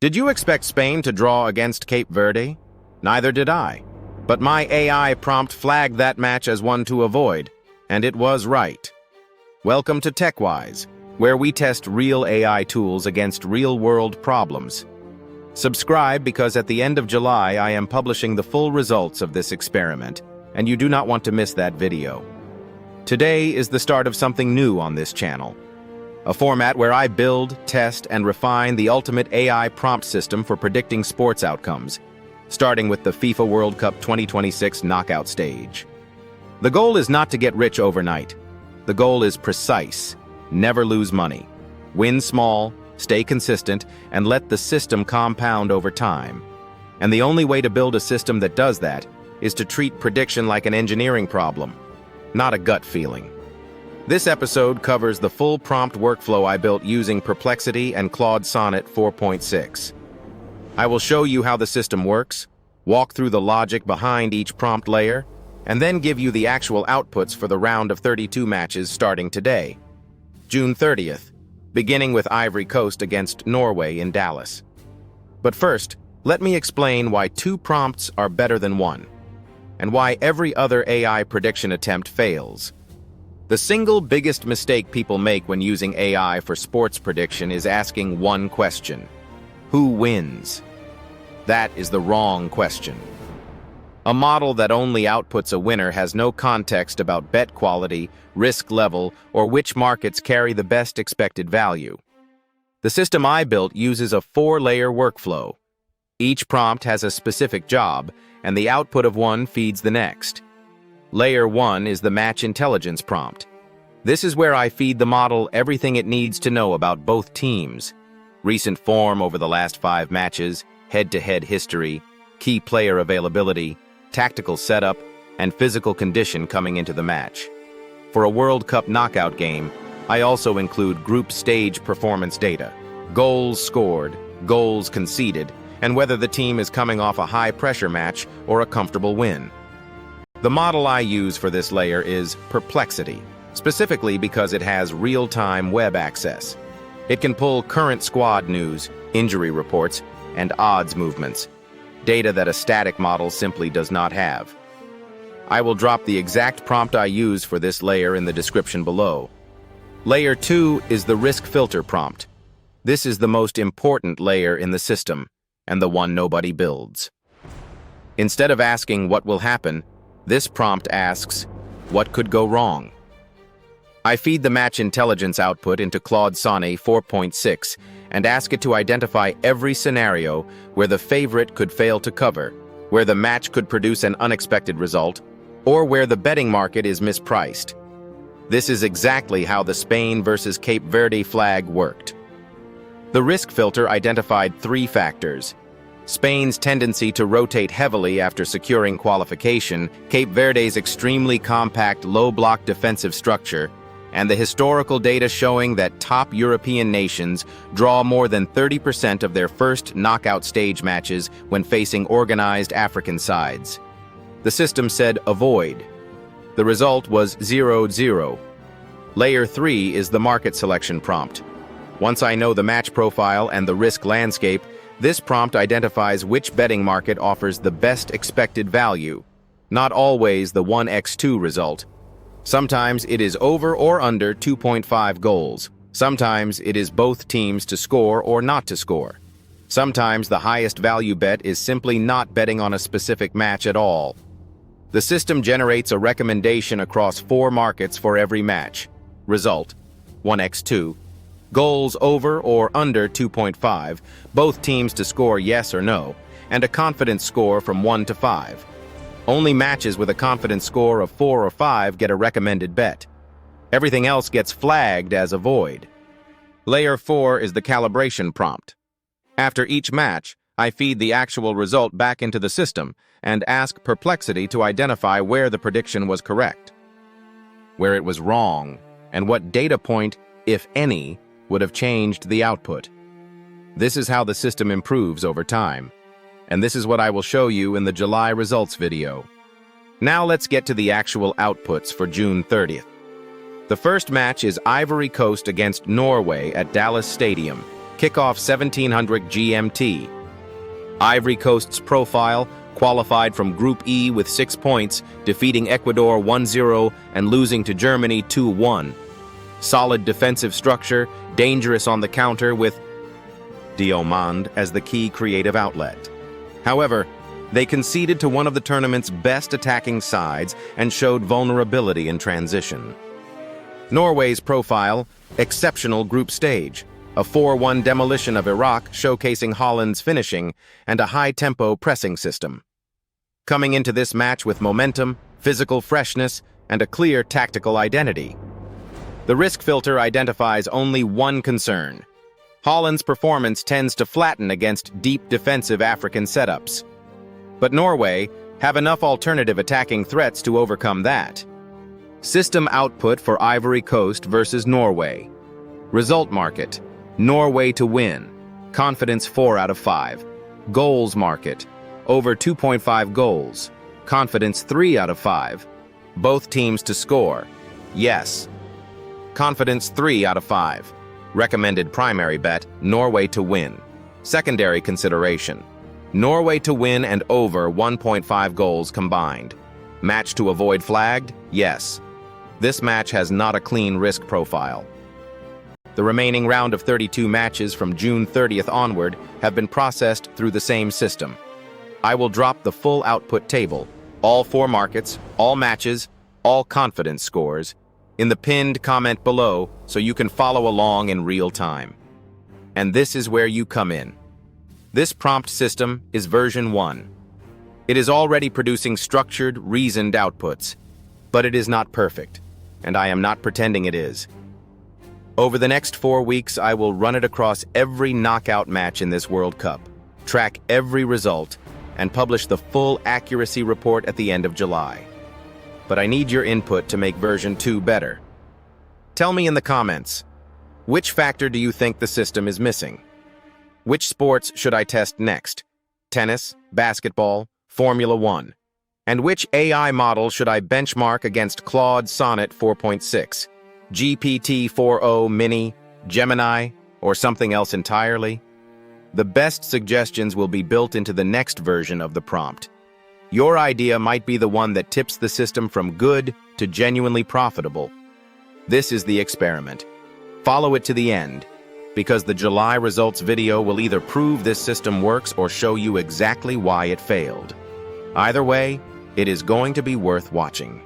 Did you expect Spain to draw against Cape Verde? Neither did I. But my AI prompt flagged that match as one to avoid, and it was right. Welcome to TechWise, where we test real AI tools against real-world problems. Subscribe because at the end of July I am publishing the full results of this experiment, and you do not want to miss that video. Today is the start of something new on this channel. A format where I build, test, and refine the ultimate AI prompt system for predicting sports outcomes, starting with the FIFA World Cup 2026 knockout stage. The goal is not to get rich overnight. The goal is precise. Never lose money. Win small, stay consistent, and let the system compound over time. And the only way to build a system that does that is to treat prediction like an engineering problem, not a gut feeling. This episode covers the full prompt workflow I built using Perplexity and Claude Sonnet 4.6. I will show you how the system works, walk through the logic behind each prompt layer, and then give you the actual outputs for the round of 32 matches starting today, June 30th, beginning with Ivory Coast against Norway in Dallas. But first, let me explain why two prompts are better than one, and why every other AI prediction attempt fails. The single biggest mistake people make when using AI for sports prediction is asking one question: who wins? That is the wrong question. A model that only outputs a winner has no context about bet quality, risk level, or which markets carry the best expected value. The system I built uses a 4-layer workflow. Each prompt has a specific job, and the output of one feeds the next. Layer 1 is the match intelligence prompt. This is where I feed the model everything it needs to know about both teams: recent form over the last 5 matches, head-to-head history, key player availability, tactical setup, and physical condition coming into the match. For a World Cup knockout game, I also include group stage performance data: goals scored, goals conceded, and whether the team is coming off a high-pressure match or a comfortable win. The model I use for this layer is Perplexity, specifically because it has real-time web access. It can pull current squad news, injury reports, and odds movements, data that a static model simply does not have. I will drop the exact prompt I use for this layer in the description below. Layer 2 is the risk filter prompt. This is the most important layer in the system, and the one nobody builds. Instead of asking what will happen, this prompt asks, what could go wrong? I feed the match intelligence output into Claude Sonnet 4.6 and ask it to identify every scenario where the favorite could fail to cover, where the match could produce an unexpected result, or where the betting market is mispriced. This is exactly how the Spain versus Cape Verde flag worked. The risk filter identified 3 factors: Spain's tendency to rotate heavily after securing qualification, Cape Verde's extremely compact low-block defensive structure, and the historical data showing that top European nations draw more than 30% of their first knockout stage matches when facing organized African sides. The system said avoid. The result was 0-0. Layer 3 is the market selection prompt. Once I know the match profile and the risk landscape, this prompt identifies which betting market offers the best expected value, not always the 1x2 result. Sometimes it is over or under 2.5 goals. Sometimes it is both teams to score or not to score. Sometimes the highest value bet is simply not betting on a specific match at all. The system generates a recommendation across 4 markets for every match. Result: 1x2. Goals over or under 2.5, both teams to score yes or no, and a confidence score from 1 to 5. Only matches with a confidence score of 4 or 5 get a recommended bet. Everything else gets flagged as avoid. Layer 4 is the calibration prompt. After each match, I feed the actual result back into the system and ask Perplexity to identify where the prediction was correct, where it was wrong, and what data point, if any, would have changed the output. This is how the system improves over time, and this is what I will show you in the July results video. Now let's get to the actual outputs for June 30th. The first match is Ivory Coast against Norway at Dallas Stadium, Kickoff 1700 GMT. Ivory Coast's profile qualified from Group E with 6 points, defeating Ecuador 1-0 and losing to Germany 2-1. Solid defensive structure, dangerous on the counter with Diomande as the key creative outlet. However, they conceded to one of the tournament's best attacking sides and showed vulnerability in transition. Norway's profile, exceptional group stage, a 4-1 demolition of Iraq showcasing Holland's finishing, and a high-tempo pressing system. Coming into this match with momentum, physical freshness, and a clear tactical identity. The risk filter identifies only one concern. Holland's performance tends to flatten against deep defensive African setups. But Norway have enough alternative attacking threats to overcome that. System output for Ivory Coast versus Norway. Result market: Norway to win. Confidence 4 out of 5. Goals market: over 2.5 goals. Confidence 3 out of 5. Both teams to score: yes. Confidence 3 out of 5. Recommended primary bet: Norway to win. Secondary consideration: Norway to win and over 1.5 goals combined. Match to avoid flagged: yes. This match has not a clean risk profile. The remaining round of 32 matches from June 30th onward have been processed through the same system. I will drop the full output table, all 4 markets, all matches, all confidence scores, in the pinned comment below so you can follow along in real time. And this is where you come in. This prompt system is version 1. It is already producing structured, reasoned outputs, but it is not perfect, and I am not pretending it is. Over the next 4 weeks, I will run it across every knockout match in this World Cup, track every result, and publish the full accuracy report at the end of July. But I need your input to make version 2 better. Tell me in the comments, which factor do you think the system is missing? Which sports should I test next? Tennis, basketball, Formula 1? And which AI model should I benchmark against Claude Sonnet 4.6? GPT-4o Mini, Gemini, or something else entirely? The best suggestions will be built into the next version of the prompt. Your idea might be the one that tips the system from good to genuinely profitable. This is the experiment. Follow it to the end, because the July results video will either prove this system works or show you exactly why it failed. Either way, it is going to be worth watching.